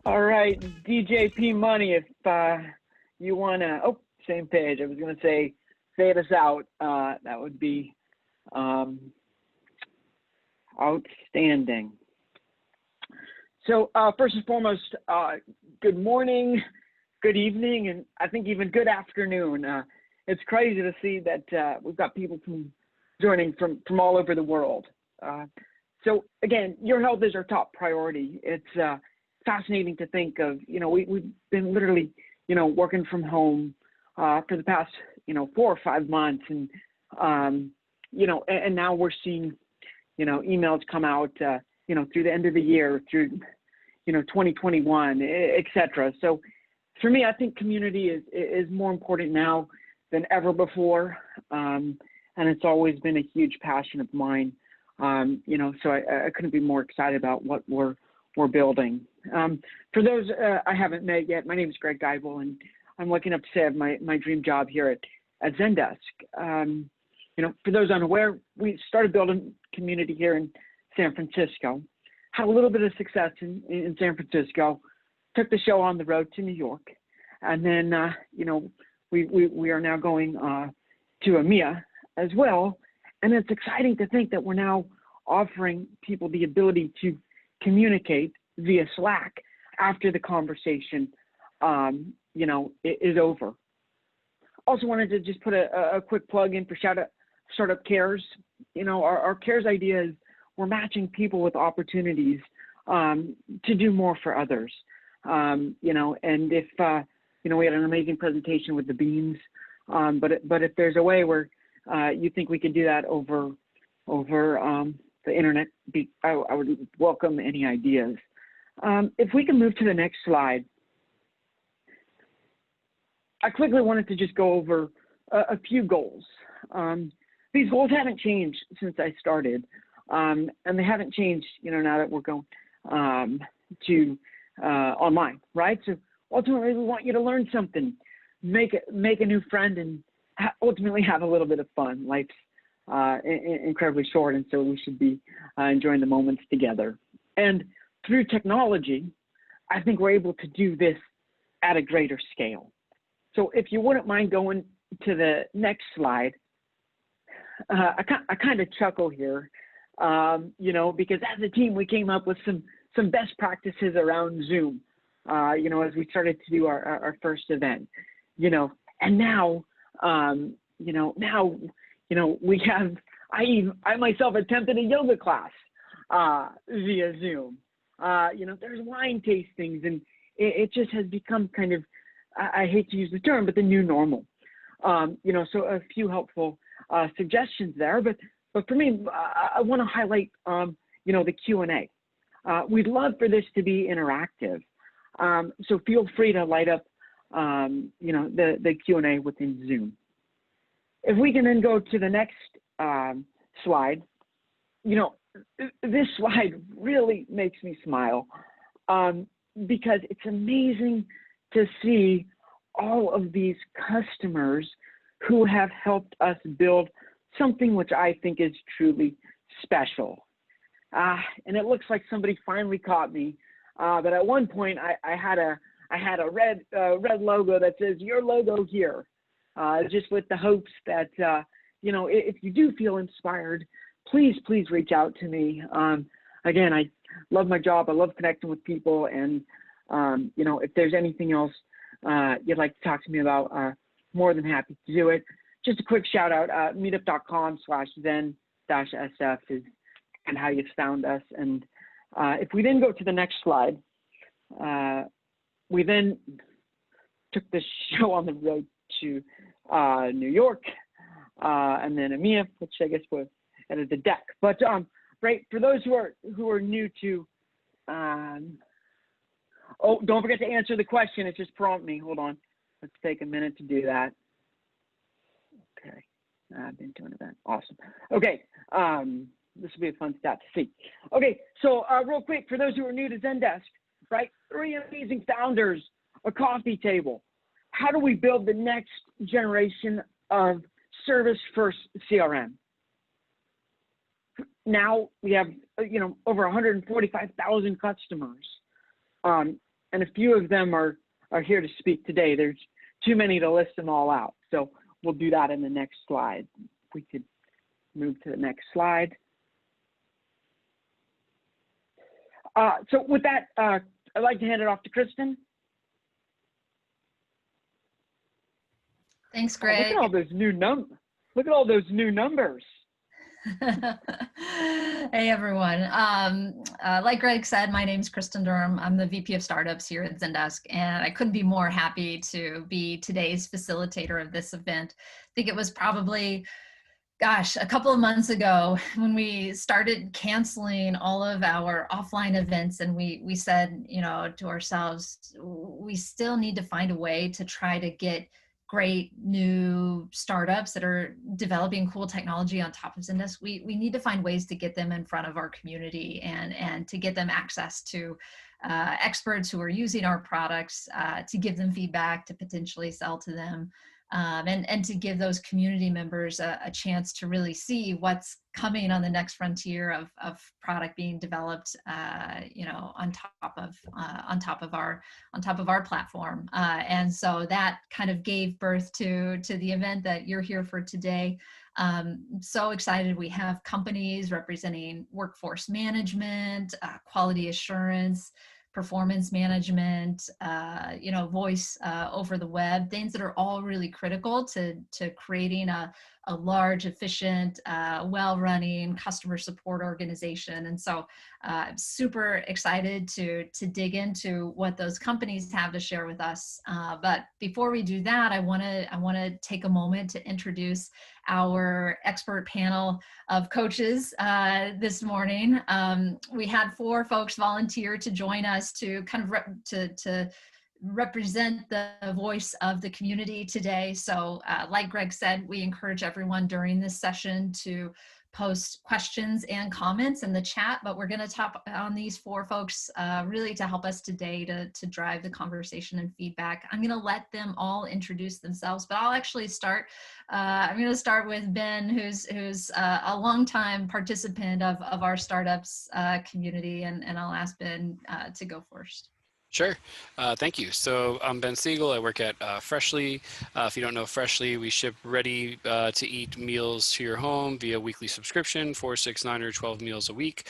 All right, DJP Money, if you want to, oh, same page. I was going to say fade us out. That would be outstanding. So first and foremost, good morning, good evening, and I think even good afternoon. It's crazy to see that we've got people joining from all over the world. So again, your health is our top priority. It's fascinating to think of, we've been literally, working from home for the past, 4 or 5 months. And, and now we're seeing, emails come out, through the end of the year, through, 2021, et cetera. So for me, I think community is more important now than ever before. And it's always been a huge passion of mine. So I couldn't be more excited about what we're building. For those I haven't met yet, my name is Greg Geibel, and I'm looking up to say I have my dream job here at Zendesk. For those unaware, we started building community here in San Francisco, had a little bit of success in San Francisco, took the show on the road to New York, and then, we are now going to EMEA as well. And it's exciting to think that we're now offering people the ability to communicate via Slack after the conversation, is over. Also wanted to just put a quick plug in for Startup Cares. Our Cares idea is we're matching people with opportunities to do more for others. And if, we had an amazing presentation with the beans, but if there's a way where you think we could do that over the internet, I would welcome any ideas. If we can move to the next slide. I quickly wanted to just go over a few goals. These goals haven't changed since I started, and they haven't changed, now that we're going to online, right? So ultimately, we want you to learn something, make a new friend, and ultimately have a little bit of fun. Life's incredibly short, and so we should be enjoying the moments together. And through technology, I think we're able to do this at a greater scale. So if you wouldn't mind going to the next slide, I kind of chuckle here, because as a team, we came up with some best practices around Zoom, as we started to do our first event, and now, we have, I myself attempted a yoga class via Zoom. There's wine tastings, and it just has become kind of, I hate to use the term, but the new normal. So a few helpful suggestions there, but for me, I want to highlight, the Q&A. We'd love for this to be interactive. So feel free to light up, the Q&A within Zoom. If we can then go to the next slide, this slide really makes me smile because it's amazing to see all of these customers who have helped us build something which I think is truly special. And it looks like somebody finally caught me. But at one point, I had a red logo that says "Your logo here," just with the hopes that if you do feel inspired, please reach out to me. Again, I love my job. I love connecting with people, and if there's anything else you'd like to talk to me about, more than happy to do it. Just a quick shout out: meetup.com/zen-sf is and how you found us. And if we then go to the next slide, we then took the show on the road to New York, and then EMEA, which I guess was at the deck. But right, for those who are new to, don't forget to answer the question. It just prompted me. Hold on, let's take a minute to do that. Okay, I've been doing that. Awesome. Okay. This will be a fun stat to see. Okay, so real quick, for those who are new to Zendesk, right? 3 amazing founders, a coffee table. How do we build the next generation of service-first CRM? Now we have, over 145,000 customers. and a few of them are here to speak today. There's too many to list them all out. So we'll do that in the next slide. If we could move to the next slide. So with that, I'd like to hand it off to Kristen. Thanks, Greg. Look at all those new Look at all those new numbers. Hey, everyone. Like Greg said, my name's Kristen Durham. I'm the VP of Startups here at Zendesk, and I couldn't be more happy to be today's facilitator of this event. I think it was probably, gosh, a couple of months ago when we started canceling all of our offline events, and we said, you know, to ourselves, we still need to find a way to try to get great new startups that are developing cool technology on top of Zendesk. We need to find ways to get them in front of our community and to get them access to experts who are using our products, to give them feedback, to potentially sell to them. And to give those community members a chance to really see what's coming on the next frontier of product being developed, you know, on top of our platform. And so that kind of gave birth to the event that you're here for today. So excited. We have companies representing workforce management, quality assurance, performance management, you know, voice over the web, things that are all really critical to creating a large, efficient, well-running customer support organization. And so I'm super excited to dig into what those companies have to share with us. But before we do that, I want to take a moment to introduce our expert panel of coaches this morning. We had 4 folks volunteer to join us to kind of to represent the voice of the community today. So like Greg said, we encourage everyone during this session to post questions and comments in the chat, but we're going to tap on these 4 folks really to help us today to drive the conversation and feedback. I'm going to let them all introduce themselves, but I'll actually start. I'm going to start with Ben, who's a longtime participant of our startups community, and I'll ask Ben to go first. Sure. Thank you. So I'm Ben Siegel. I work at Freshly. If you don't know Freshly, we ship ready to eat meals to your home via weekly subscription, 4, 6, 9, or 12 meals a week.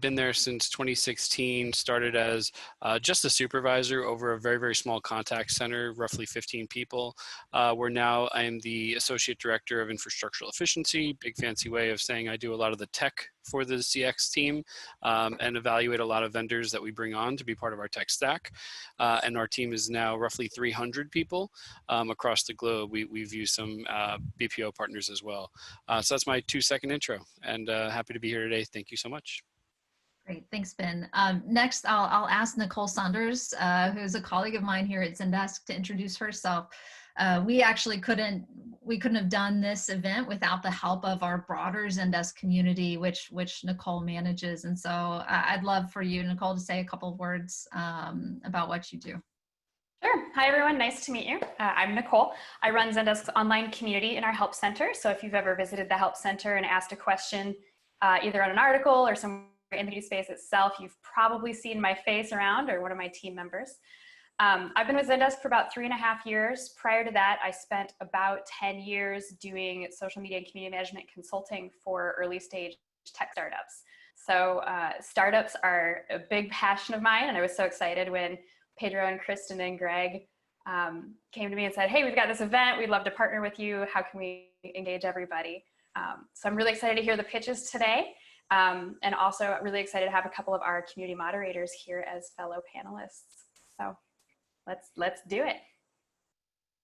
Been there since 2016, started as just a supervisor over a very, very small contact center, roughly 15 people. Where now I'm the Associate Director of Infrastructural Efficiency, big fancy way of saying I do a lot of the tech for the CX team and evaluate a lot of vendors that we bring on to be part of our tech stack. And our team is now roughly 300 people across the globe. We've used some BPO partners as well. So that's my 2-second intro, and happy to be here today. Thank you so much. Great, thanks, Ben. Next, I'll ask Nicole Saunders, who's a colleague of mine here at Zendesk, to introduce herself. We actually couldn't have done this event without the help of our broader Zendesk community, which Nicole manages. And so I'd love for you, Nicole, to say a couple of words about what you do. Sure. Hi, everyone. Nice to meet you. I'm Nicole. I run Zendesk's online community in our Help Center. So if you've ever visited the Help Center and asked a question, either on an article or somewhere in the space itself, you've probably seen my face around or one of my team members. I've been with Zendesk for about 3.5 years. Prior to that, I spent about 10 years doing social media and community management consulting for early stage tech startups. So startups are a big passion of mine, and I was so excited when Pedro and Kristen and Greg came to me and said, hey, we've got this event. We'd love to partner with you. How can we engage everybody? So I'm really excited to hear the pitches today. And also really excited to have a couple of our community moderators here as fellow panelists. So let's do it.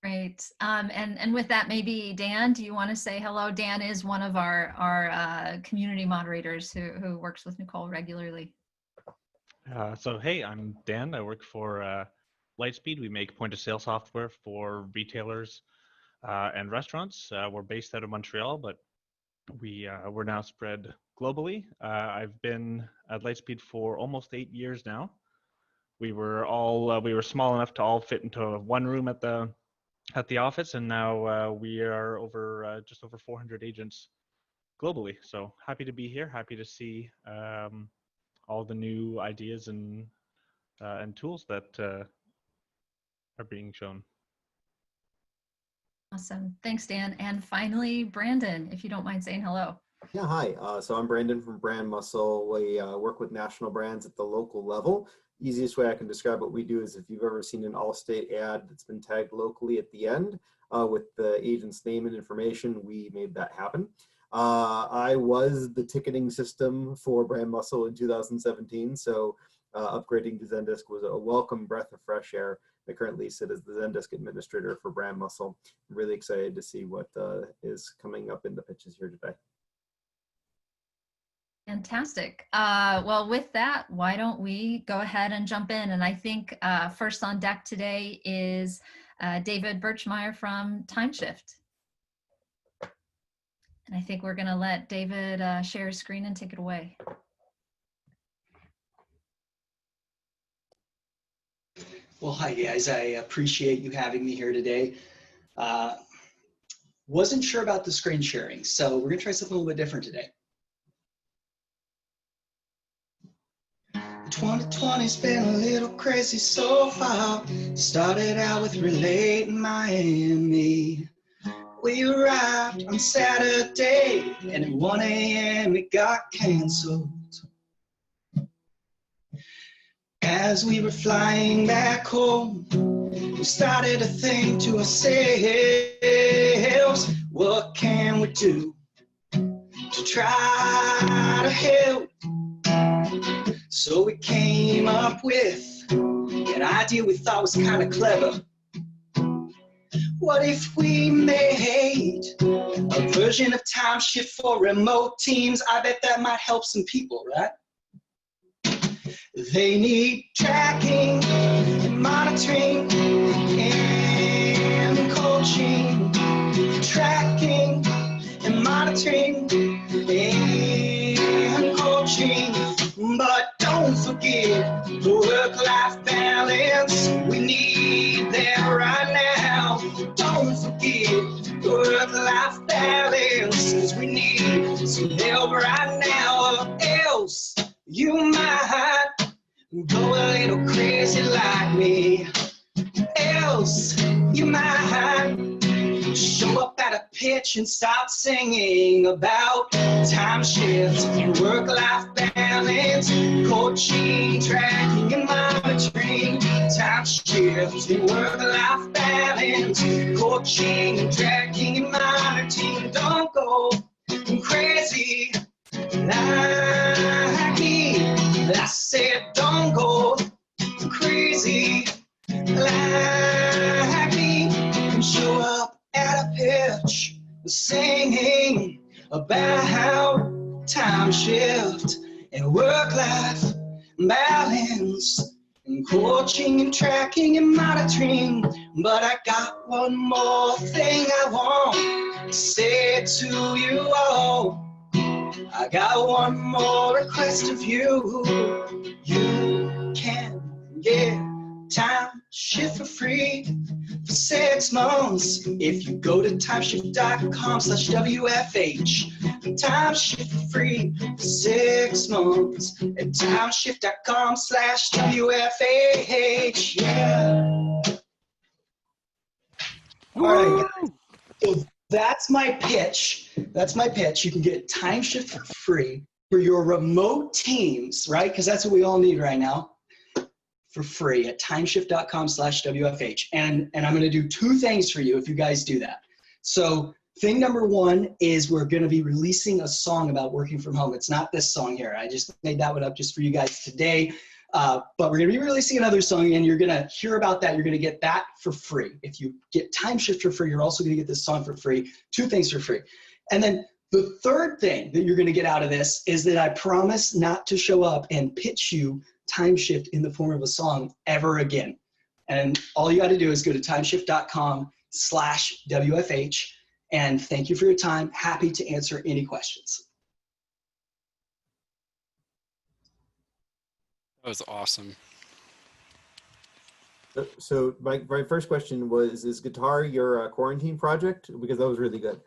Great. And with that, maybe Dan, do you want to say hello? Dan is one of our community moderators who works with Nicole regularly. So hey, I'm Dan. I work for Lightspeed. We make point-of-sale software for retailers and restaurants. We're based out of Montreal, but we're now spread globally. I've been at Lightspeed for almost 8 years now. We were small enough to all fit into one room at the office, and now we are just over 400 agents globally. So happy to be here. Happy to see all the new ideas and and tools that are being shown. Awesome. Thanks, Dan. And finally, Brandon, if you don't mind saying hello. Yeah, hi. So I'm Brandon from Brand Muscle. We work with national brands at the local level. Easiest way I can describe what we do is if you've ever seen an Allstate ad that's been tagged locally at the end with the agent's name and information, we made that happen. I was the ticketing system for Brand Muscle in 2017, so upgrading to Zendesk was a welcome breath of fresh air. I currently sit as the Zendesk administrator for Brand Muscle. I'm really excited to see what is coming up in the pitches here today. Fantastic. Well, with that, why don't we go ahead and jump in? And I think first on deck today is David Birchmeyer from Tymeshift. And I think we're going to let David share his screen and take it away. Well, hi guys, I appreciate you having me here today. Wasn't sure about the screen sharing, so we're gonna try something a little bit different today. 2020's been a little crazy so far. Started out with Relate in Miami. We arrived on Saturday, and at 1 a.m. it got canceled. As we were flying back home, we started to think to ourselves, what can we do to try to help? So we came up with an idea we thought was kind of clever. What if we made a version of TimeShift for remote teams? I bet that might help some people, right? They need tracking, and monitoring, and coaching. Tracking, and monitoring, and coaching. But don't forget the work-life balance. We need that right now. Don't forget the work-life balance, 'cause we need some help right now. Or else you might go a little crazy like me. Else you might show up at a pitch and start singing about time shift and work-life balance, coaching, tracking, and monitoring. Time shift and work-life balance, coaching, tracking, and monitoring. Don't go crazy like me. I said don't go crazy like me. And show up at a pitch singing about time shift and work-life balance, and coaching and tracking and monitoring. But I got one more thing I want to say to you all. I got one more request of you. You can get TimeShift for free for 6 months if you go to timeshift.com/WFH. TimeShift for free for 6 months at timeshift.com/WFH. Yeah. All right, guys. So that's my pitch. That's my pitch. You can get TimeShift for free for your remote teams, right? Because that's what we all need right now, for free at timeshift.com/WFH. And I'm going to do 2 things for you if you guys do that. So thing number 1 is we're going to be releasing a song about working from home. It's not this song here. I just made that one up just for you guys today. But we're going to be releasing another song, and you're going to hear about that. You're going to get that for free. If you get TimeShift for free, you're also going to get this song for free. 2 things for free. And then the third thing that you're going to get out of this is that I promise not to show up and pitch you TimeShift in the form of a song ever again. And all you got to do is go to timeshift.com/WFH. And thank you for your time. Happy to answer any questions. That was awesome. So my first question was, is guitar your quarantine project? Because that was really good.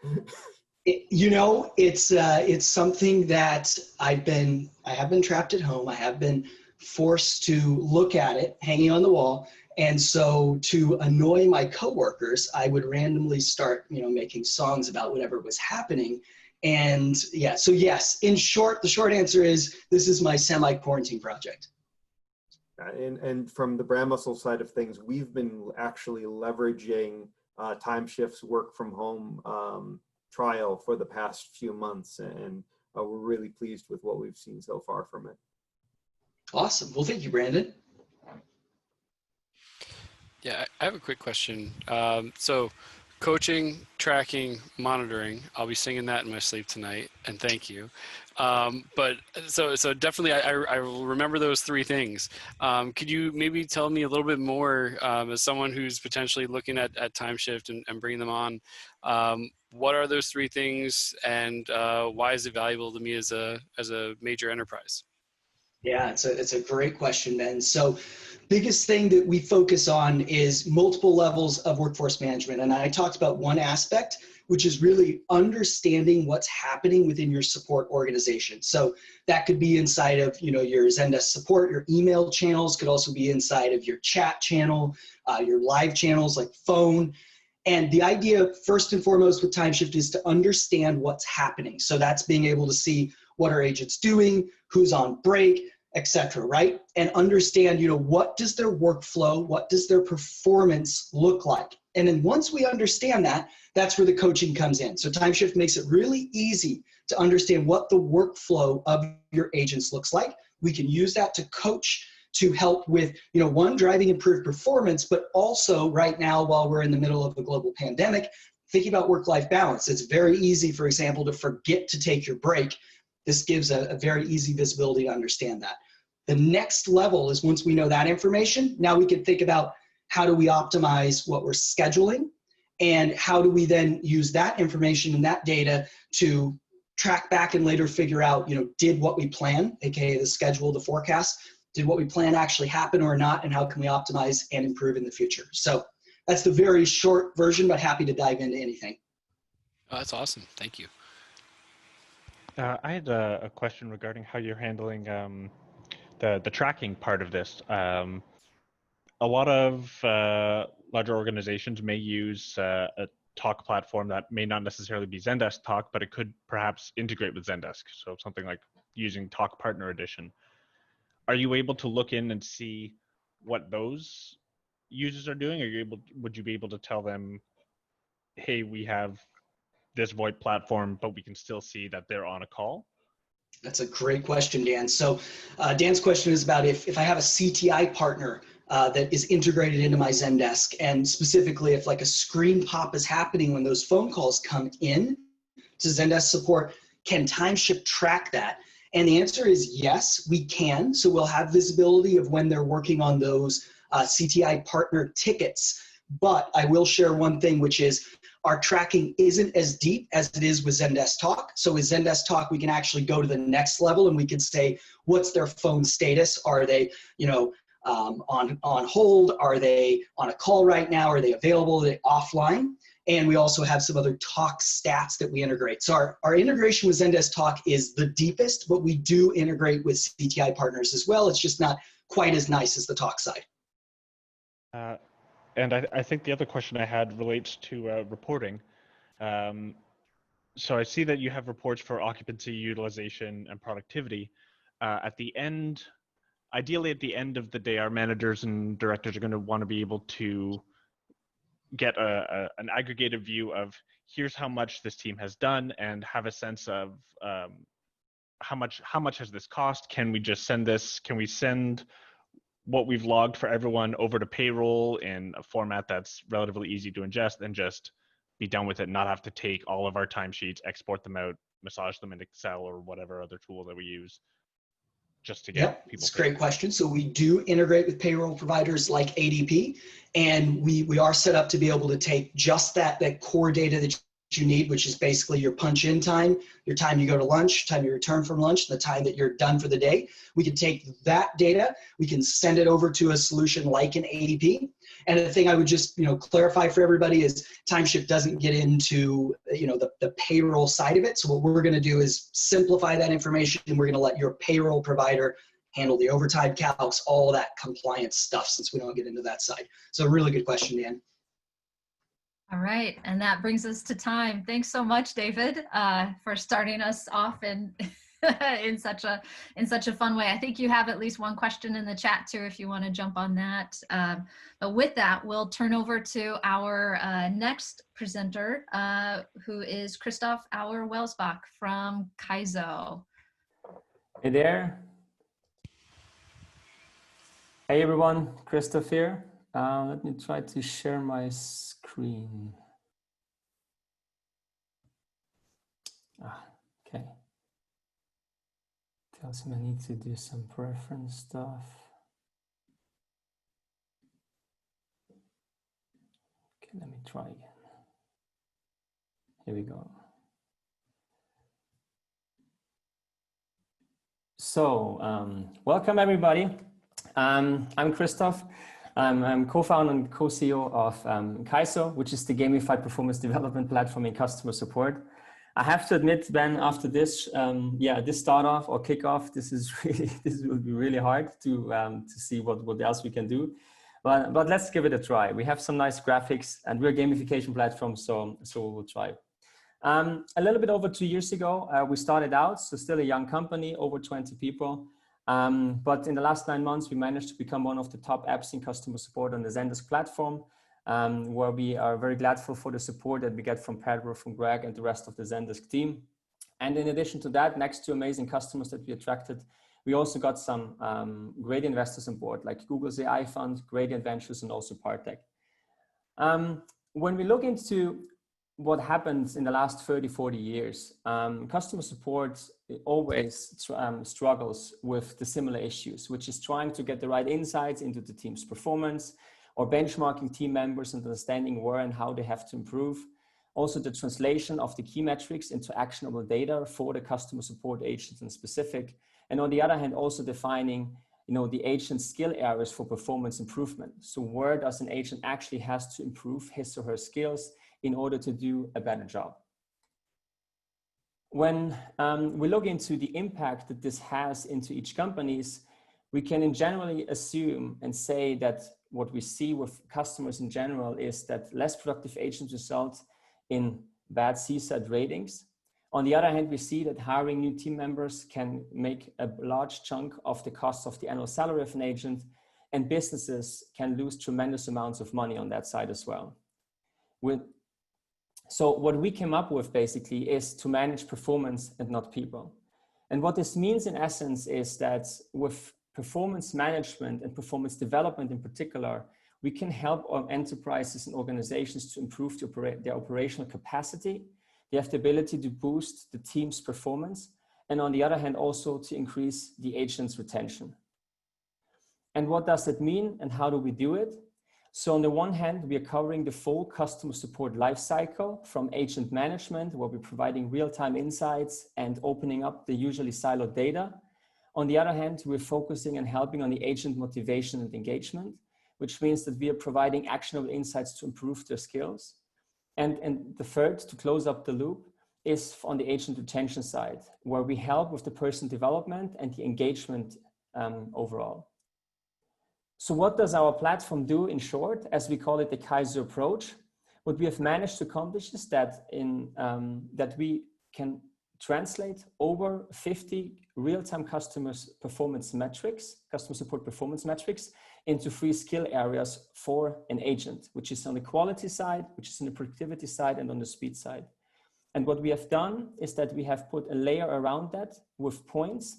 It's something that I have been trapped at home. I have been forced to look at it hanging on the wall. And so to annoy my coworkers, I would randomly start, making songs about whatever was happening. And yeah, so yes, in short, the short answer is this is my semi-quarantine project. And from the Brand Muscle side of things, we've been actually leveraging Tymeshift's work from home trial for the past few months, and we're really pleased with what we've seen so far from it. Awesome. Well, thank you, Brandon. Yeah, I have a quick question. So coaching, tracking, monitoring, I'll be singing that in my sleep tonight, and thank you. But so definitely I will remember those three things. Could you maybe tell me a little bit more, as someone who's potentially looking at TimeShift and bringing them on, what are those three things, and why is it valuable to me as a major enterprise? Yeah, it's a great question, Ben. So biggest thing that we focus on is multiple levels of workforce management. And I talked about one aspect, which is really understanding what's happening within your support organization. So that could be inside of, your Zendesk support, your email channels, could also be inside of your chat channel, your live channels like phone. And the idea, first and foremost, with Tymeshift is to understand what's happening. So that's being able to see what are agents doing, who's on break, etc., right? And understand, what does their workflow, what does their performance look like? And then once we understand that, that's where the coaching comes in. So Tymeshift makes it really easy to understand what the workflow of your agents looks like. We can use that to coach, to help with, one, driving improved performance, but also right now, while we're in the middle of a global pandemic, thinking about work-life balance. It's very easy, for example, to forget to take your break. This gives a very easy visibility to understand that. The next level is, once we know that information, now we can think about how do we optimize what we're scheduling, and how do we then use that information and that data to track back and later figure out, did what we plan, aka the schedule, the forecast, did what we plan actually happen or not, and how can we optimize and improve in the future? So that's the very short version, but happy to dive into anything. Oh, that's awesome. Thank you. I had a question regarding how you're handling the tracking part of this. A lot of larger organizations may use a talk platform that may not necessarily be Zendesk Talk, but it could perhaps integrate with Zendesk. So something like using Talk Partner Edition. Are you able to look in and see what those users are doing? Would you be able to tell them, hey, we have this VoIP platform, but we can still see that they're on a call? That's a great question, Dan. So Dan's question is about if I have a CTI partner that is integrated into my Zendesk, and specifically if like a screen pop is happening when those phone calls come in to Zendesk support, can Tymeshift track that? And the answer is yes, we can. So we'll have visibility of when they're working on those CTI partner tickets. But I will share one thing, which is our tracking isn't as deep as it is with Zendesk Talk. So with Zendesk Talk, we can actually go to the next level and we can say, what's their phone status? Are they, on hold? Are they on a call right now? Are they available? Are they offline? And we also have some other Talk stats that we integrate. So our integration with Zendesk Talk is the deepest, but we do integrate with CTI partners as well. It's just not quite as nice as the Talk side. And I think the other question I had relates to reporting. So I see that you have reports for occupancy, utilization, and productivity. At the end, ideally at the end of the day, our managers and directors are going to want to be able to get an aggregated view of here's how much this team has done, and have a sense of how much has this cost? Can we just send this? Can we send what we've logged for everyone over to payroll in a format that's relatively easy to ingest, and just be done with it, not have to take all of our timesheets, export them out, massage them in Excel or whatever other tool that we use just to get people It's a great question. So we do integrate with payroll providers like ADP, and we are set up to be able to take just that core data that you need, which is basically your punch in time, your time you go to lunch, time you return from lunch, the time that you're done for the day. We can take that data, we can send it over to a solution like an ADP. And the thing I would just clarify for everybody is Tymeshift doesn't get into the payroll side of it. So what we're going to do is simplify that information, and we're going to let your payroll provider handle the overtime calcs, all that compliance stuff, since we don't get into that side. So really good question, Dan. All right, and that brings us to time. Thanks so much, David, for starting us off in in such a fun way. I think you have at least one question in the chat too, if you want to jump on that. But with that, we'll turn over to our next presenter, who is Christoph Auer-Welsbach from Kaizo. Hey there. Hey everyone, Christoph here. Let me try to share my screen. Okay. Tells me I need to do some preference stuff. Okay, let me try again. Here we go. So, welcome everybody. I'm Christoph. I'm co-founder and co-CEO of Kaizo, which is the gamified performance development platform in customer support. I have to admit, Ben, after this, this start off or kickoff, this will be really hard to see what else we can do. But let's give it a try. We have some nice graphics, and we're a gamification platform, so we'll try. A little bit over 2 years ago, we started out, so still a young company, over 20 people. But in the last 9 months, we managed to become one of the top apps in customer support on the Zendesk platform, where we are very grateful for the support that we get from Pedro, from Greg, and the rest of the Zendesk team. And in addition to that, next to amazing customers that we attracted, we also got some great investors on board, like Google's AI Fund, Gradient Ventures, and also Partech. When we look into what happens in the last 30, 40 years, customer support always struggles with the similar issues, which is trying to get the right insights into the team's performance, or benchmarking team members and understanding where and how they have to improve. Also the translation of the key metrics into actionable data for the customer support agents in specific. And on the other hand, also defining the agent's skill areas for performance improvement. So where does an agent actually has to improve his or her skills in order to do a better job? When we look into the impact that this has into each companies, we can generally assume and say that what we see with customers in general is that less productive agents result in bad CSAT ratings. On the other hand, we see that hiring new team members can make a large chunk of the cost of the annual salary of an agent, and businesses can lose tremendous amounts of money on that side as well. So what we came up with basically is to manage performance and not people. And what this means in essence is that with performance management and performance development in particular, we can help our enterprises and organizations to improve their operational capacity. They have the ability to boost the team's performance, and on the other hand, also to increase the agent's retention. And what does it mean and how do we do it? So on the one hand, we are covering the full customer support lifecycle from agent management, where we're providing real-time insights and opening up the usually siloed data. On the other hand, we're focusing and helping on the agent motivation and engagement, which means that we are providing actionable insights to improve their skills. And the third, to close up the loop, is on the agent retention side, where we help with the person development and the engagement overall. So what does our platform do in short, as we call it the Kaizo approach? What we have managed to accomplish is that that we can translate over 50 real-time customer support performance metrics into 3 skill areas for an agent, which is on the quality side, which is on the productivity side, and on the speed side. And what we have done is that we have put a layer around that with points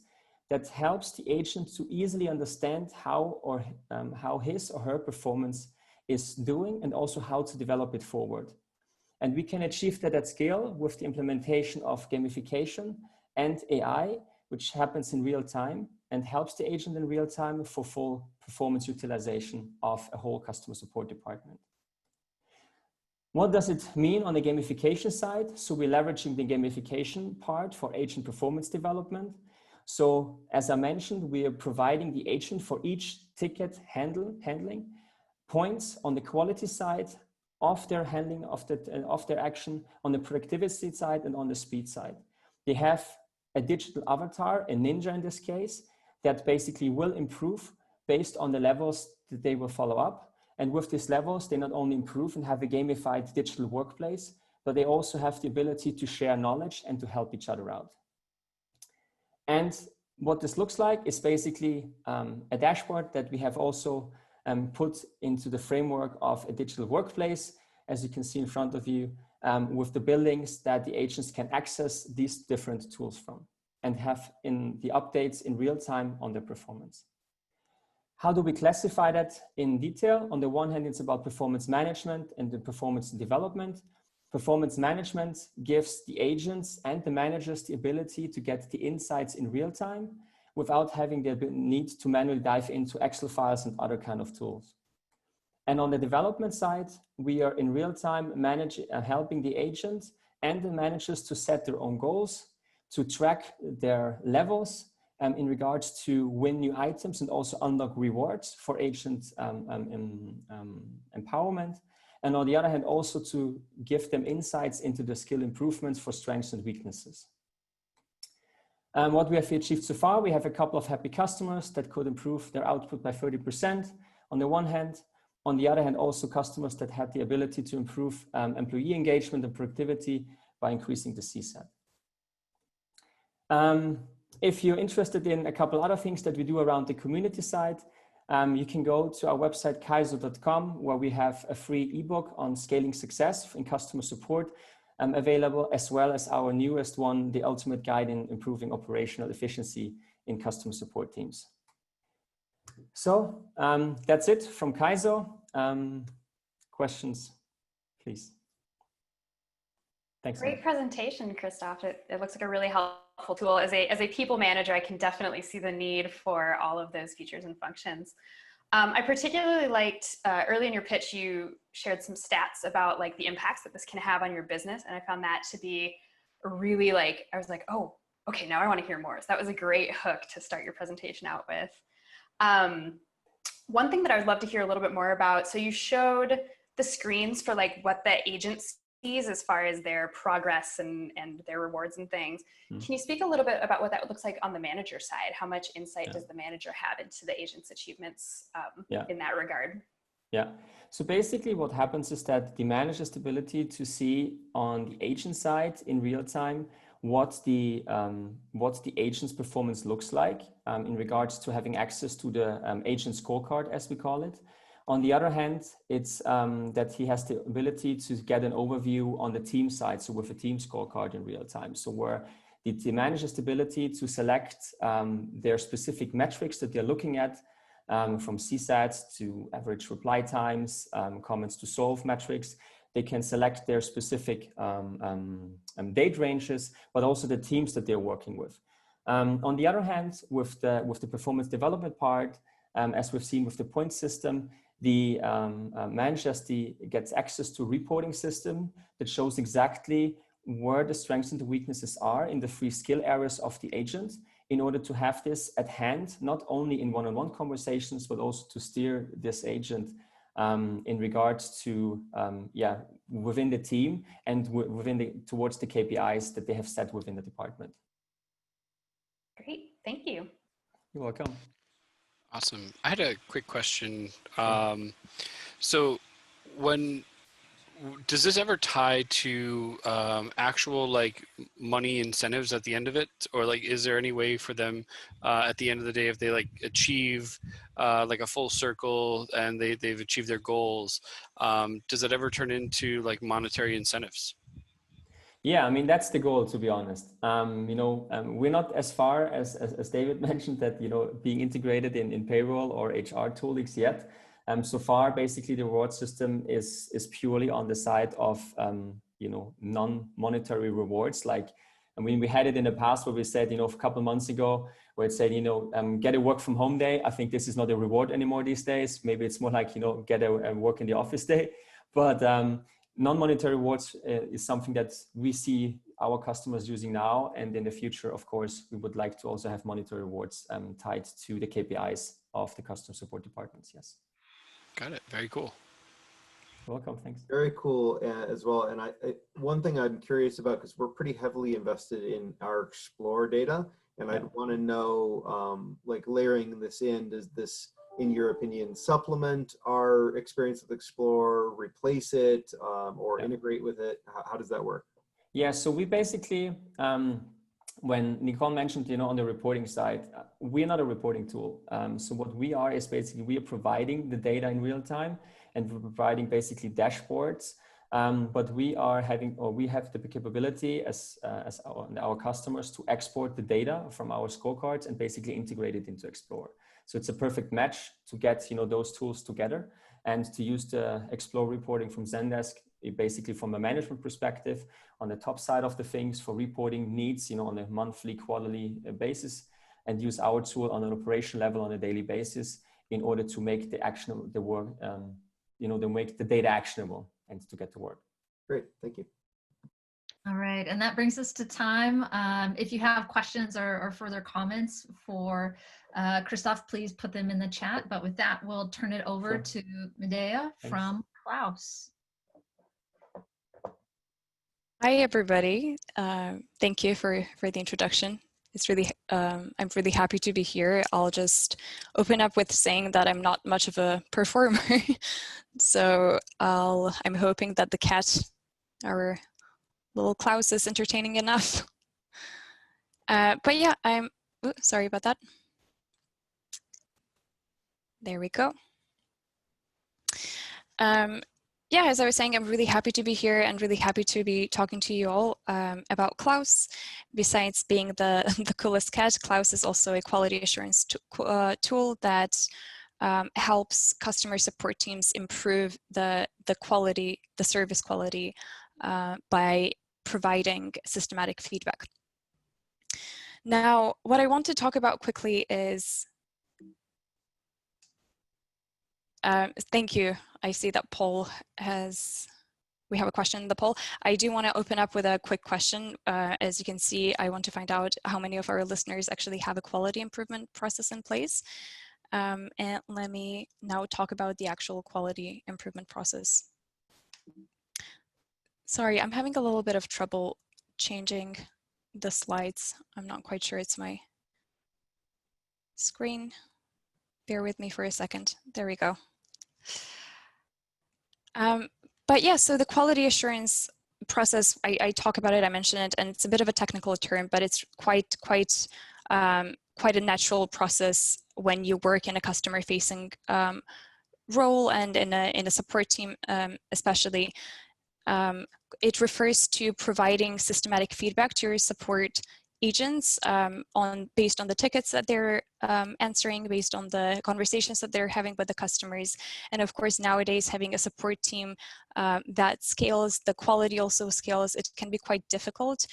that helps the agent to easily understand how his or her performance is doing, and also how to develop it forward. And we can achieve that at scale with the implementation of gamification and AI, which happens in real time and helps the agent in real time for full performance utilization of a whole customer support department. What does it mean on the gamification side? So we're leveraging the gamification part for agent performance development. So as I mentioned, we are providing the agent for each ticket handling points on the quality side of their handling of their action, on the productivity side, and on the speed side. They have a digital avatar, a ninja in this case, that basically will improve based on the levels that they will follow up. And with these levels, they not only improve and have a gamified digital workplace, but they also have the ability to share knowledge and to help each other out. And what this looks like is basically a dashboard that we have also put into the framework of a digital workplace, as you can see in front of you, with the buildings that the agents can access these different tools from and have in the updates in real time on their performance. How do we classify that in detail? On the one hand, it's about performance management and the performance development. Performance management gives the agents and the managers the ability to get the insights in real time without having the need to manually dive into Excel files and other kind of tools. And on the development side, we are in real time helping the agents and the managers to set their own goals, to track their levels in regards to win new items and also unlock rewards for agent empowerment. And on the other hand, also to give them insights into the skill improvements for strengths and weaknesses. What we have achieved so far, we have a couple of happy customers that could improve their output by 30% on the one hand. On the other hand, also customers that had the ability to improve employee engagement and productivity by increasing the CSAT. If you're interested in a couple other things that we do around the community side, you can go to our website kaizo.com, where we have a free ebook on scaling success in customer support available, as well as our newest one, the ultimate guide in improving operational efficiency in customer support teams. So that's it from Kaizo. Questions, please. Thanks. Great presentation, Christoph. It looks like a really helpful tool. As a people manager, I can definitely see the need for all of those features and functions. I particularly liked early in your pitch, you shared some stats about like the impacts that this can have on your business. And I found that to be really I was like, oh, okay, now I want to hear more. So that was a great hook to start your presentation out with. One thing that I would love to hear a little bit more about, so you showed the screens for like what the agents sees as far as their progress and their rewards and things. Can you speak a little bit about what that looks like on the manager side? How much insight does the manager have into the agent's achievements in that regard? Yeah, so basically what happens is that the manager's ability to see on the agent side in real time what the agent's performance looks like in regards to having access to the agent scorecard, as we call it. On the other hand, it's that he has the ability to get an overview on the team side, so with a team scorecard in real time. So where the manager's ability to select their specific metrics that they're looking at, from CSATs to average reply times, comments to solve metrics. They can select their specific date ranges, but also the teams that they're working with. On the other hand, with the performance development part, as we've seen with the point system, the manager gets access to a reporting system that shows exactly where the strengths and the weaknesses are in the 3 skill areas of the agent, in order to have this at hand, not only in one-on-one conversations, but also to steer this agent in regards to, within the team and towards the KPIs that they have set within the department. Great, thank you. You're welcome. Awesome. I had a quick question. So does this ever tie to actual like money incentives at the end of it? Or like, is there any way for them at the end of the day, if they like achieve like a full circle and they've achieved their goals, does it ever turn into like monetary incentives? Yeah, I mean, that's the goal, to be honest. We're not as far as David mentioned that, being integrated in payroll or HR toolings yet. So far, basically, the reward system is purely on the side of, non-monetary rewards. Like, I mean, we had it in the past where we said, a couple of months ago, where it said, get a work from home day. I think this is not a reward anymore these days. Maybe it's more like, get a work in the office day. But non-monetary rewards is something that we see our customers using now. And in the future, of course, we would like to also have monetary rewards tied to the KPIs of the customer support departments. Yes. Got it. Very cool. You're welcome. Thanks. Very cool as well. And one thing I'm curious about, because we're pretty heavily invested in our Explore data, And I'd want to know, like layering this in, does this, in your opinion, supplement our experience with Explore, replace it, or integrate with it? How does that work? Yeah, so we basically, when Nicole mentioned, you know, on the reporting side, we're not a reporting tool. So what we are is basically, we are providing the data in real time, and we're providing basically dashboards. But we are having, or we have the capability as our customers to export the data from our scorecards and basically integrate it into Explore. So it's a perfect match to get, you know, those tools together and to use the Explore reporting from Zendesk, basically from a management perspective, on the top side of the things for reporting needs, you know, on a monthly, quarterly basis, and use our tool on an operation level on a daily basis in order to make the actionable, the work, you know, to make the data actionable and to get to work. Great, thank you. All right, and that brings us to time. If you have questions or further comments for Christoph, please put them in the chat. But with that, we'll turn it over to Medea from Klaus. Hi, everybody. Thank you for the introduction. It's really, I'm really happy to be here. I'll just open up with saying that I'm not much of a performer. So I'm hoping that the cat, our little Klaus, is entertaining enough. But yeah, sorry about that. There we go. Yeah, as I was saying, I'm really happy to be here and really happy to be talking to you all about Klaus. Besides being the coolest cat, Klaus is also a quality assurance tool that helps customer support teams improve the quality, the service quality, by providing systematic feedback. Now, what I want to talk about quickly is, thank you. I see that we have a question in the poll. I do want to open up with a quick question. As you can see, I want to find out how many of our listeners actually have a quality improvement process in place. And let me now talk about the actual quality improvement process. Sorry, I'm having a little bit of trouble changing the slides. I'm not quite sure it's my screen. Bear with me for a second. There we go. But yeah, so the quality assurance process, I talk about it, I mention it, and it's a bit of a technical term, but it's quite a natural process when you work in a customer-facing role and in a support team, especially. It refers to providing systematic feedback to your support agents based on the tickets that they're answering, based on the conversations that they're having with the customers. And of course, nowadays, having a support team that scales, the quality also scales, it can be quite difficult,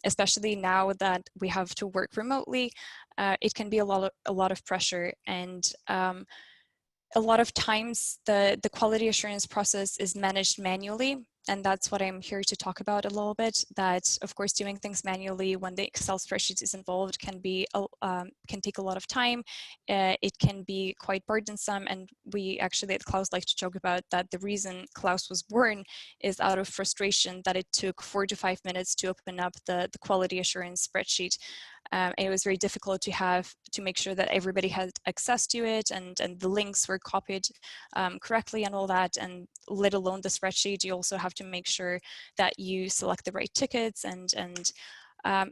especially now that we have to work remotely. It can be a lot of pressure, and a lot of times the quality assurance process is managed manually. And that's what I'm here to talk about a little bit, that of course doing things manually when the Excel spreadsheet is involved can take a lot of time. It can be quite burdensome, and we actually at Klaus like to joke about that the reason Klaus was born is out of frustration that it took 4 to 5 minutes to open up the quality assurance spreadsheet. It was very difficult to make sure that everybody had access to it, and the links were copied correctly and all that, and let alone the spreadsheet. You also have to make sure that you select the right tickets, and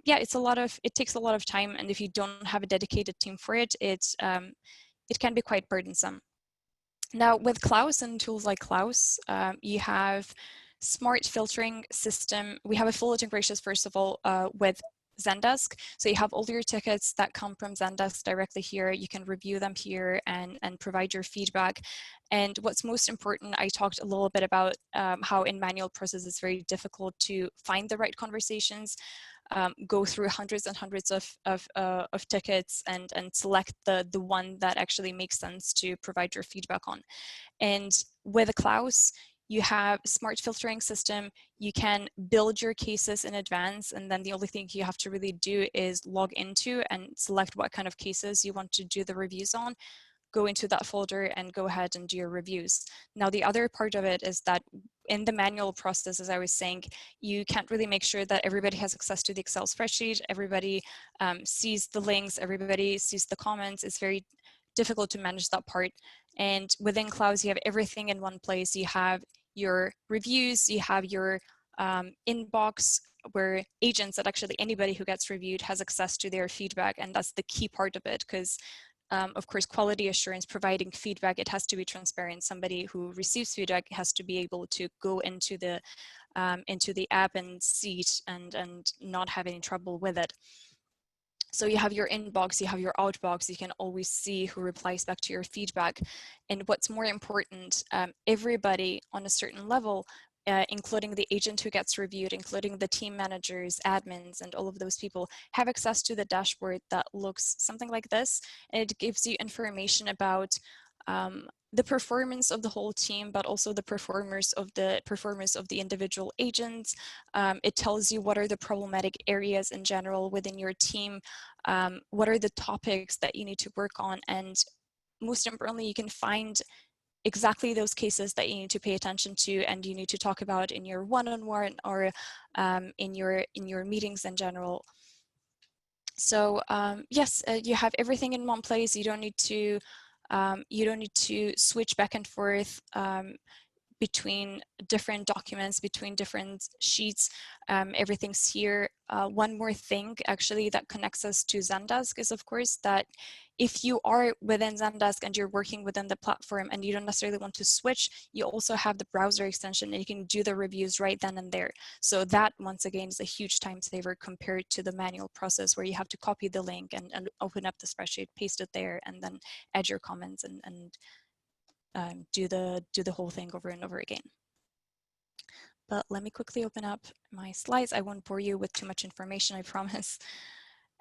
yeah, it takes a lot of time, and if you don't have a dedicated team for it, it can be quite burdensome. Now with Klaus and tools like Klaus, you have smart filtering system. We have a full integration, first of all, with Zendesk. So you have all your tickets that come from Zendesk directly here. You can review them here and provide your feedback. And what's most important, I talked a little bit about how in manual process it's very difficult to find the right conversations, go through hundreds and hundreds of tickets and select the one that actually makes sense to provide your feedback on. And with a Klaus, you have a smart filtering system. You can build your cases in advance, and then the only thing you have to really do is log into and select what kind of cases you want to do the reviews on, go into that folder and go ahead and do your reviews. Now, the other part of it is that in the manual process, as I was saying, you can't really make sure that everybody has access to the Excel spreadsheet, everybody sees the links, everybody sees the comments. It's very difficult to manage that part. And within Klaus, you have everything in one place. You have your reviews, you have your inbox, where agents, that actually anybody who gets reviewed has access to their feedback. And that's the key part of it, because of course, quality assurance, providing feedback, it has to be transparent. Somebody who receives feedback has to be able to go into the app and see it and not have any trouble with it. So you have your inbox, you have your outbox, you can always see who replies back to your feedback. And what's more important, everybody on a certain level, including the agent who gets reviewed, including the team managers, admins, and all of those people, have access to the dashboard that looks something like this. And it gives you information about the performance of the whole team, but also the performance of the individual agents. It tells you what are the problematic areas in general within your team, what are the topics that you need to work on, and most importantly, you can find exactly those cases that you need to pay attention to and you need to talk about in your one-on-one or in your meetings in general. So yes, you have everything in one place. You don't need to switch back and forth between different documents, between different sheets. Everything's here. One more thing actually that connects us to Zendesk is, of course, that if you are within Zendesk and you're working within the platform and you don't necessarily want to switch, you also have the browser extension and you can do the reviews right then and there. So that, once again, is a huge time saver compared to the manual process where you have to copy the link and open up the spreadsheet, paste it there, and then add your comments and do the whole thing over and over again. But let me quickly open up my slides. I won't bore you with too much information, I promise.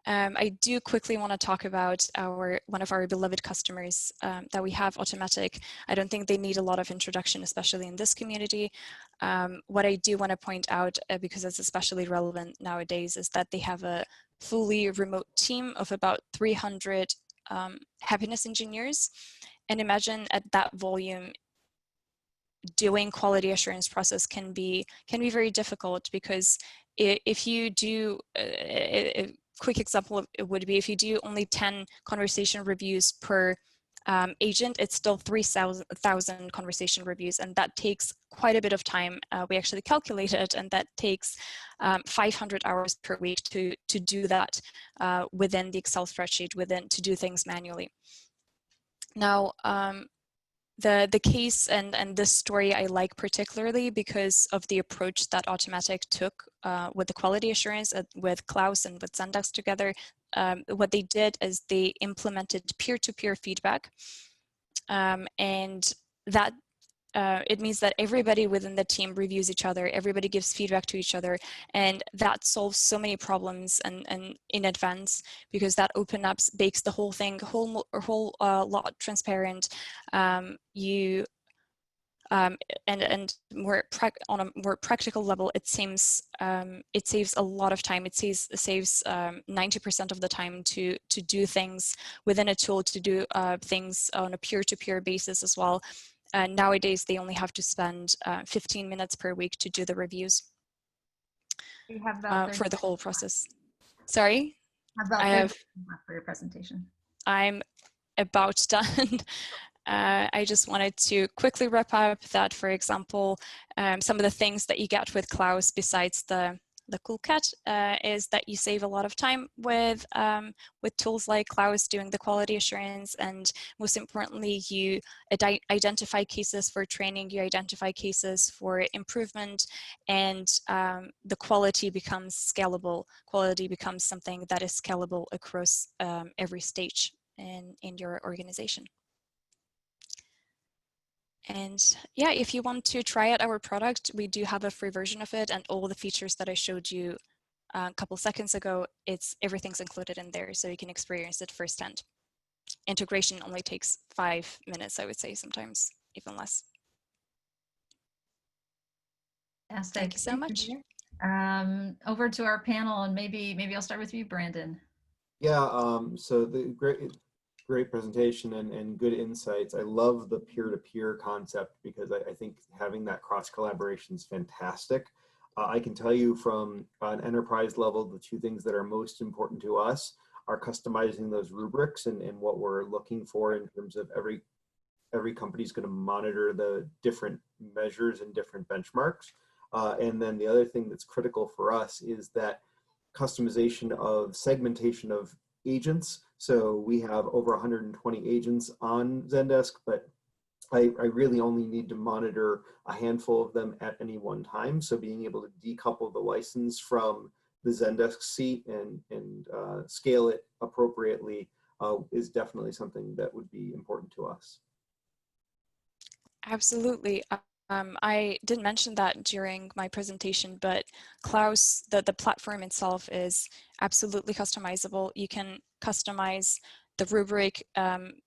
I do quickly want to talk about one of our beloved customers that we have, Automatic. I don't think they need a lot of introduction, especially in this community. What I do want to point out, because it's especially relevant nowadays, is that they have a fully remote team of about 300 happiness engineers. And imagine at that volume, doing quality assurance process can be very difficult, because if you do, a quick example it would be if you do only 10 conversation reviews per agent, it's still 3,000 conversation reviews, and that takes quite a bit of time. We actually calculated, and that takes 500 hours per week to do that within the Excel spreadsheet, to do things manually. Now, the case and this story I like particularly because of the approach that Automatic took with the quality assurance with Klaus and with Zendesk together. What they did is they implemented peer-to-peer feedback, and that it means that everybody within the team reviews each other, everybody gives feedback to each other, and that solves so many problems and in advance, because that makes the whole thing whole lot transparent. And on a more practical level, it saves a lot of time. It saves 90% of the time to do things within a tool, to do things on a peer-to-peer basis as well. Nowadays, they only have to spend 15 minutes per week to do the reviews for the whole process. Sorry? I have for your presentation. I'm about done. I just wanted to quickly wrap up that, for example, some of the things that you get with Klaus, besides the cool cat, is that you save a lot of time with tools like Klaus doing the quality assurance, and most importantly, you identify cases for training, you identify cases for improvement, and the quality becomes scalable. Quality becomes something that is scalable across every stage in your organization. And yeah, if you want to try out our product, we do have a free version of it, and all the features that I showed you a couple seconds ago, everything's included in there, so you can experience it firsthand. Integration only takes 5 minutes, I would say, sometimes even less. Fantastic. Thank you so much. Over to our panel, and maybe I'll start with you, Brandon. Yeah. So Great presentation and good insights. I love the peer-to-peer concept because I think having that cross collaboration is fantastic. I can tell you from an enterprise level, the two things that are most important to us are customizing those rubrics and what we're looking for in terms of every company is going to monitor the different measures and different benchmarks. And then the other thing that's critical for us is that customization of segmentation of agents. So we have over 120 agents on Zendesk, but I really only need to monitor a handful of them at any one time. So being able to decouple the license from the Zendesk seat and scale it appropriately is definitely something that would be important to us. Absolutely. I didn't mention that during my presentation, but Klaus, the platform itself is absolutely customizable. You can customize the rubric.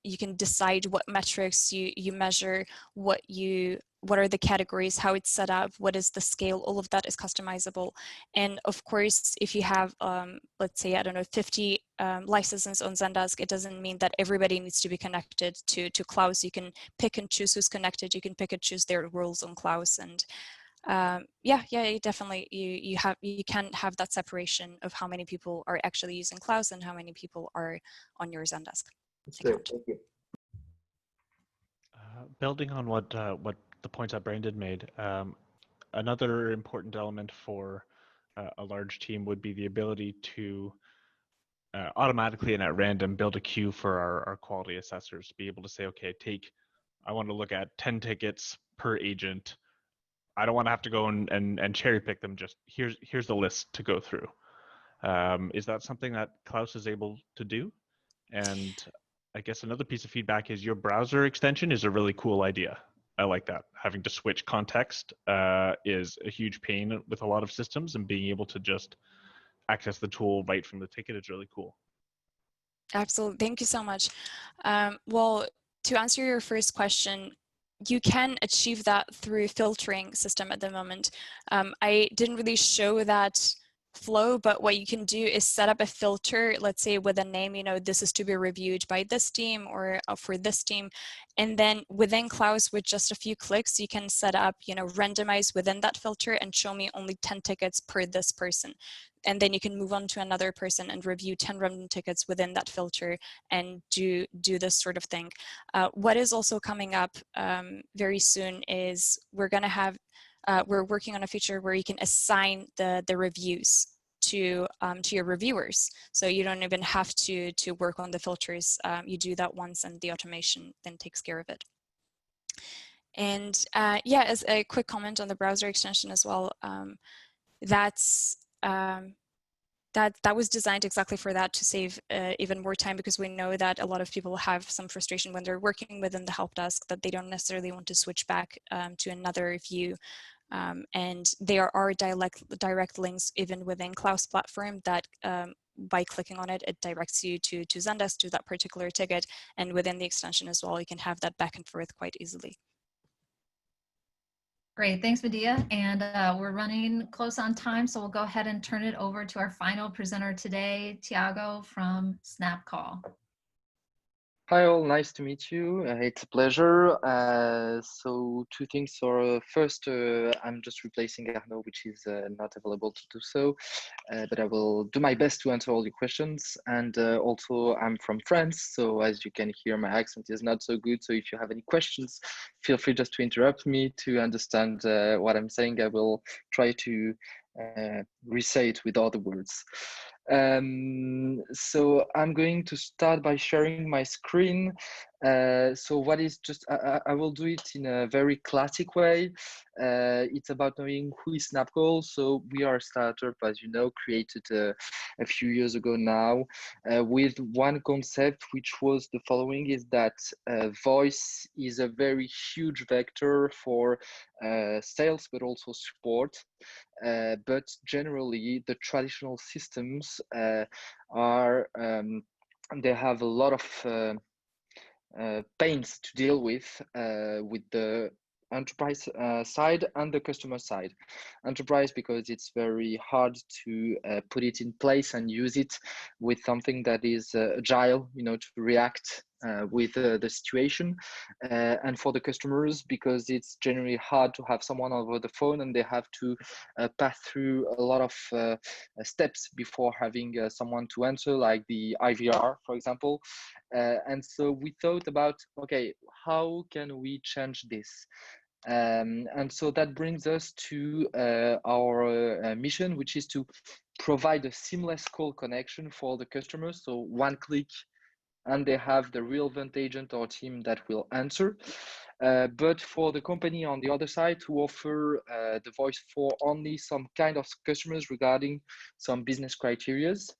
You can decide what metrics you measure, what are the categories, how it's set up, what is the scale, all of that is customizable. And of course, if you have, let's say, I don't know, 50 licenses on Zendesk, it doesn't mean that everybody needs to be connected to Klaus. You can pick and choose who's connected. You can pick and choose their roles on Klaus. And yeah, definitely you can have that separation of how many people are actually using Klaus and how many people are on your Zendesk That's account. great. Thank you. Building on what the points that Brandon made, another important element for a large team would be the ability to automatically and at random build a queue for our quality assessors to be able to say, okay, I want to look at 10 tickets per agent. I don't want to have to go and cherry pick them. Just here's the list to go through. Is that something that Klaus is able to do? And I guess another piece of feedback is your browser extension is a really cool idea. I like that. Having to switch context is a huge pain with a lot of systems, and being able to just access the tool right from the ticket is really cool. Absolutely. Thank you so much. Well, to answer your first question, you can achieve that through filtering system at the moment. I didn't really show that flow, but what you can do is set up a filter, let's say with a name, this is to be reviewed by this team or for this team. And then within Klaus, with just a few clicks, you can set up, randomize within that filter and show me only 10 tickets per this person. And then you can move on to another person and review 10 random tickets within that filter and do this sort of thing. What is also coming up very soon is we're working on a feature where you can assign the reviews to your reviewers. So you don't even have to work on the filters. You do that once and the automation then takes care of it. And yeah, as a quick comment on the browser extension as well, that was designed exactly for that, to save even more time, because we know that a lot of people have some frustration when they're working within the help desk that they don't necessarily want to switch back to another view. And there are direct links even within Klaus platform that by clicking on it, it directs you to Zendesk, to that particular ticket. And within the extension as well, you can have that back and forth quite easily. Great, thanks, Medea. And we're running close on time, so we'll go ahead and turn it over to our final presenter today, Tiago from Snapcall. Hi all, nice to meet you. It's a pleasure. So two things. So first, I'm just replacing Arnaud, which is not available to do so, but I will do my best to answer all your questions. And also, I'm from France, so as you can hear, my accent is not so good. So if you have any questions, feel free just to interrupt me to understand what I'm saying. I will try to re-say it with other words. So I'm going to start by sharing my screen. So what is just, I will do it in a very classic way. It's about knowing who is Snapcall. So we are a startup, as you know, created a few years ago now, with one concept, which was the following, is that voice is a very huge vector for sales, but also support. But generally, the traditional systems are, they have a lot of pains to deal with the enterprise side and the customer side. Enterprise, because it's very hard to put it in place and use it with something that is agile, to react with the situation, and for the customers, because it's generally hard to have someone over the phone and they have to pass through a lot of steps before having someone to answer, like the IVR, for example. And so we thought about, okay, how can we change this? And so that brings us to our mission, which is to provide a seamless call connection for the customers. So one click and they have the relevant agent or team that will answer. But for the company on the other side, to offer the voice for only some kind of customers regarding some business criterias,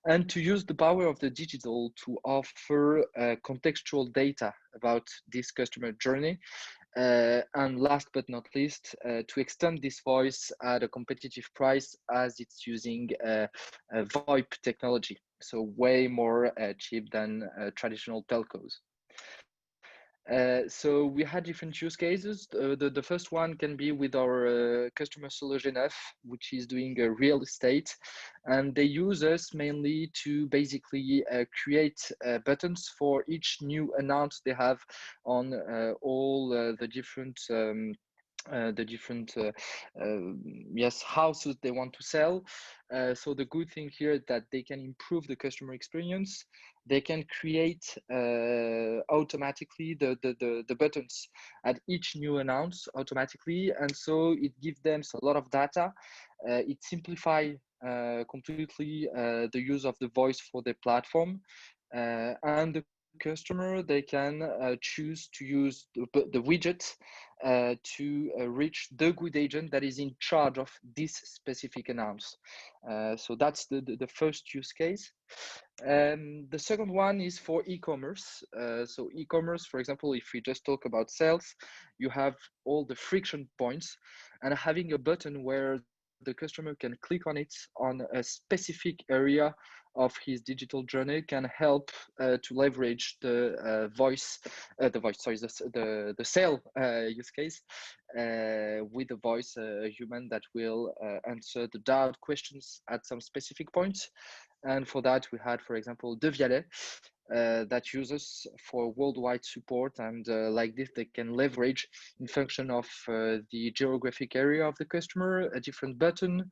and to use the power of the digital to offer contextual data about this customer journey. And last but not least, to extend this voice at a competitive price, as it's using VoIP technology, so way more cheap than traditional telcos. So we had different use cases. The first one can be with our customer Sologenef, which is doing real estate, and they use us mainly to basically create buttons for each new announce they have on all the different yes, houses they want to sell. So the good thing here is that they can improve the customer experience. They can create automatically the buttons at each new announce automatically, and so it gives them a lot of data. It simplifies completely the use of the voice for the platform, and the customer, they can choose to use the widget to reach the good agent that is in charge of this specific announce. So that's the first use case. The second one is for e-commerce. So e-commerce, for example, if we just talk about sales, you have all the friction points, and having a button where the customer can click on it on a specific area of his digital journey can help to leverage the sale use case with the voice human that will answer the doubt questions at some specific points. And for that, we had, for example, De Vialet, that uses for worldwide support, and like this they can leverage in function of the geographic area of the customer a different button,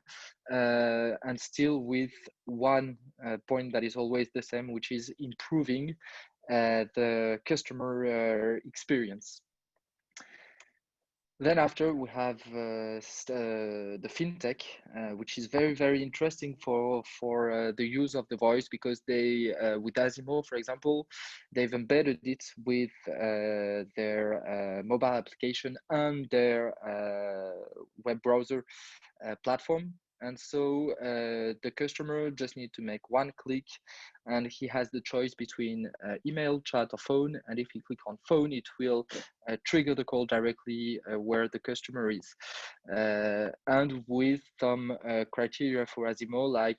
and still with one point that is always the same, which is improving the customer experience. Then after we have the fintech, which is very interesting for the use of the voice, because they with Asimo, for example, they've embedded it with their mobile application and their web browser platform. And so the customer just need to make one click, and he has the choice between email, chat, or phone. And if he click on phone, it will trigger the call directly where the customer is. And with some criteria for Asimo, like,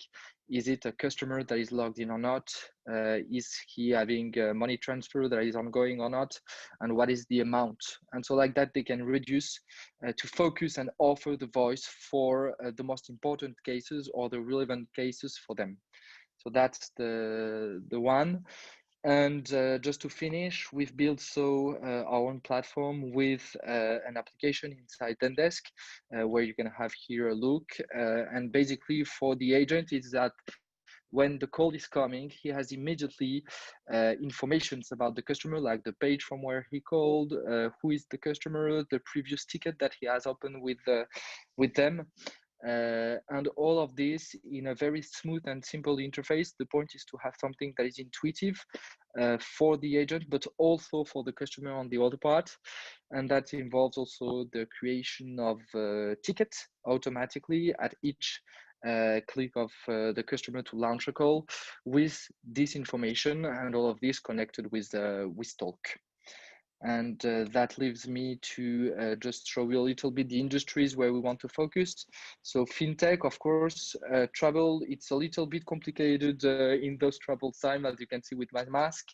is it a customer that is logged in or not? Is he having money transfer that is ongoing or not? And what is the amount? And so like that, they can reduce to focus and offer the voice for the most important cases or the relevant cases for them. So that's the one. And just to finish, we've built our own platform with an application inside Zendesk, where you can have here a look. And basically for the agent is that when the call is coming, he has immediately informations about the customer, like the page from where he called, who is the customer, the previous ticket that he has opened with them. And all of this in a very smooth and simple interface. The point is to have something that is intuitive for the agent, but also for the customer on the other part. And that involves also the creation of tickets automatically at each click of the customer to launch a call with this information, and all of this connected with Talk. And that leaves me to just show you a little bit the industries where we want to focus. So fintech, of course, travel, it's a little bit complicated in those troubled times, as you can see with my mask.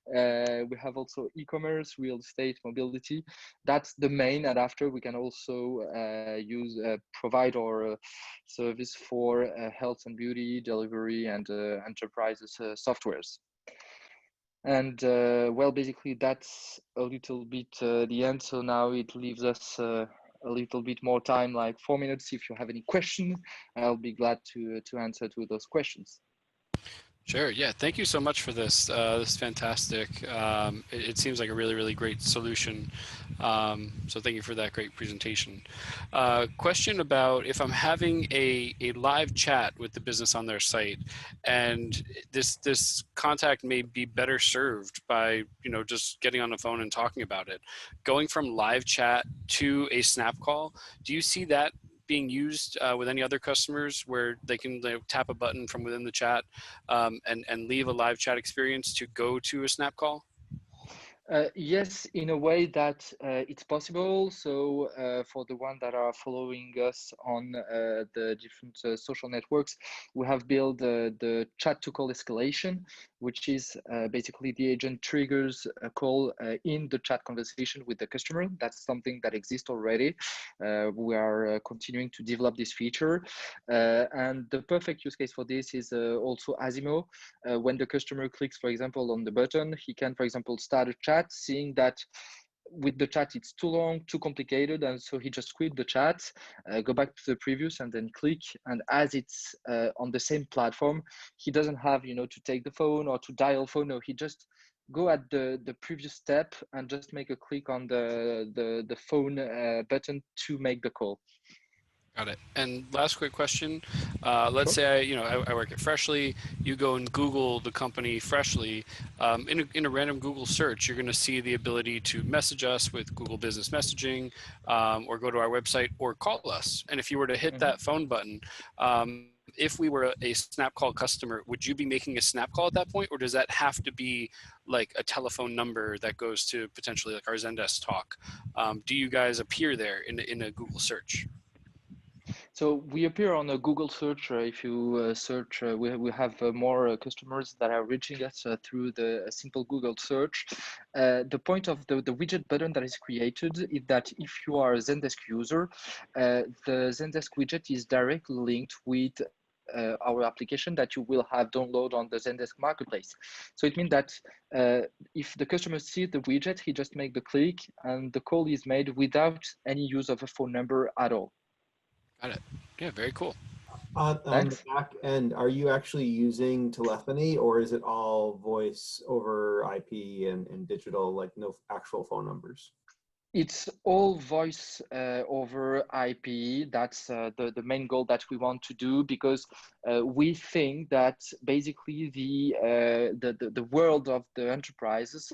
We have also e-commerce, real estate, mobility. That's the main, and after we can also provide our service for health and beauty, delivery, and enterprises softwares. And well, basically that's a little bit the end. So now it leaves us a little bit more time, like 4 minutes. If you have any questions, I'll be glad to answer to those questions. Sure. Yeah. Thank you so much for this. This is fantastic. It seems like a really, really great solution. So thank you for that great presentation. Question about if I'm having a live chat with the business on their site, and this contact may be better served by just getting on the phone and talking about it. Going from live chat to a snap call, do you see that being used with any other customers where they can tap a button from within the chat and leave a live chat experience to go to a snap call? Yes, in a way that it's possible. So for the ones that are following us on the different social networks, we have built the chat to call escalation, which is basically the agent triggers a call in the chat conversation with the customer. That's something that exists already. We are continuing to develop this feature. And the perfect use case for this is also Asimo. When the customer clicks, for example, on the button, he can, for example, start a chat, seeing that with the chat it's too long, too complicated, and so he just quit the chat, go back to the previous, and then click. And as it's on the same platform, he doesn't have to take the phone or to dial phone. No, he just go at the previous step and just make a click on the phone button to make the call. Got it. And last quick question. Let's say I work at Freshly. You go and Google the company Freshly. In a random Google search, you're going to see the ability to message us with Google Business Messaging, or go to our website or call us. And if you were to hit that phone button, if we were a snap call customer, would you be making a snap call at that point, or does that have to be like a telephone number that goes to potentially like our Zendesk talk? Do you guys appear there in a Google search? So we appear on a Google search. If you search, we have more customers that are reaching us through the simple Google search. The point of the widget button that is created is that if you are a Zendesk user, the Zendesk widget is directly linked with our application that you will have download on the Zendesk marketplace. So it means that if the customer sees the widget, he just make the click and the call is made without any use of a phone number at all. Got it. Yeah, very cool. On the back end, are you actually using telephony, or is it all voice over IP and digital, like no actual phone numbers? It's all voice over IP. That's the main goal that we want to do, because we think that basically the world of the enterprises,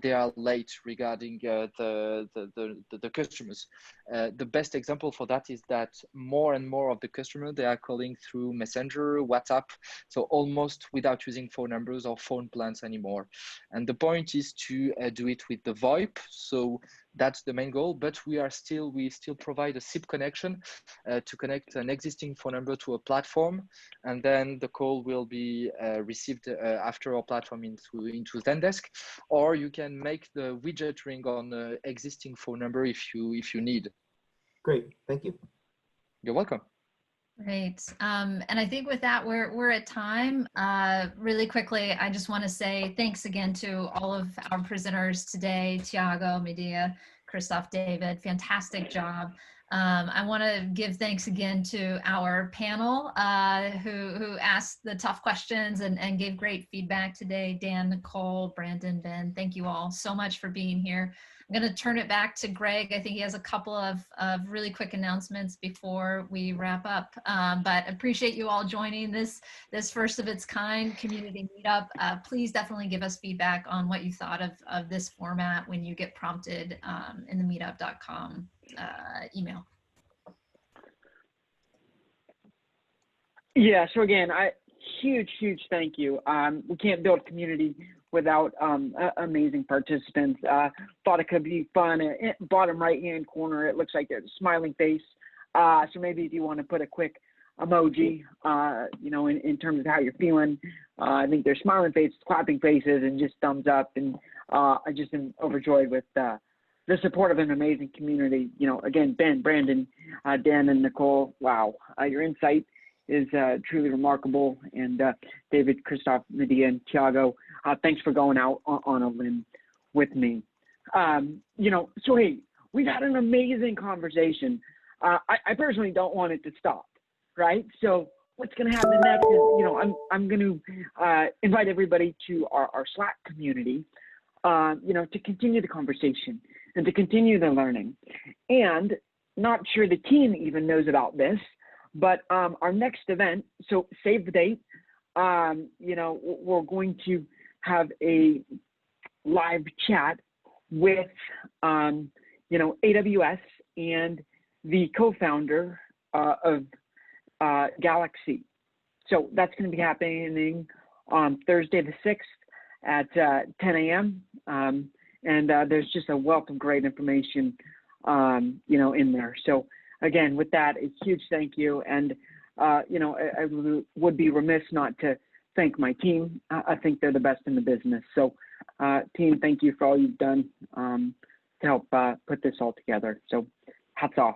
they are late regarding the customers. The best example for that is that more and more of the customers, they are calling through Messenger, WhatsApp, so almost without using phone numbers or phone plans anymore. And the point is to do it with the VoIP. So that's the main goal, but we still provide a SIP connection to connect an existing phone number to a platform, and then the call will be received after our platform into Zendesk, or you can make the widget ring on an existing phone number if you need. Great, thank you. You're welcome. Great. And I think with that, we're at time. Really quickly, I just want to say thanks again to all of our presenters today, Tiago, Medea, Christoph, David, fantastic job. I want to give thanks again to our panel who asked the tough questions and gave great feedback today. Dan, Nicole, Brandon, Ben, thank you all so much for being here. I'm going to turn it back to Greg. I think he has a couple of really quick announcements before we wrap up. But appreciate you all joining this first of its kind community meetup. Please definitely give us feedback on what you thought of this format when you get prompted in the meetup.com email. Yeah, so again, huge thank you. We can't build community without amazing participants. Thought it could be fun. Bottom right-hand corner, it looks like there's a smiling face. So maybe if you want to put a quick emoji, in terms of how you're feeling. I think there's smiling faces, clapping faces, and just thumbs up. And I just am overjoyed with the support of an amazing community. Again, Ben, Brandon, Dan, and Nicole, wow, your insight is truly remarkable. And David, Christoph, Medea, and Tiago, thanks for going out on a limb with me. You know, so hey, we've had an amazing conversation. I personally don't want it to stop, right? So what's going to happen next is, you know, I'm going to invite everybody to our Slack community, you know, to continue the conversation and to continue the learning. And not sure the team even knows about this, but our next event, so save the date, you know, we're going to have a live chat with, you know, AWS and the co-founder of Galaxy. So that's going to be happening on Thursday the 6th at 10 a.m. And there's just a wealth of great information, you know, in there. So again, with that, a huge thank you. And, you know, I would be remiss not to thank my team. I think they're the best in the business. So team, thank you for all you've done to help put this all together. So hats off.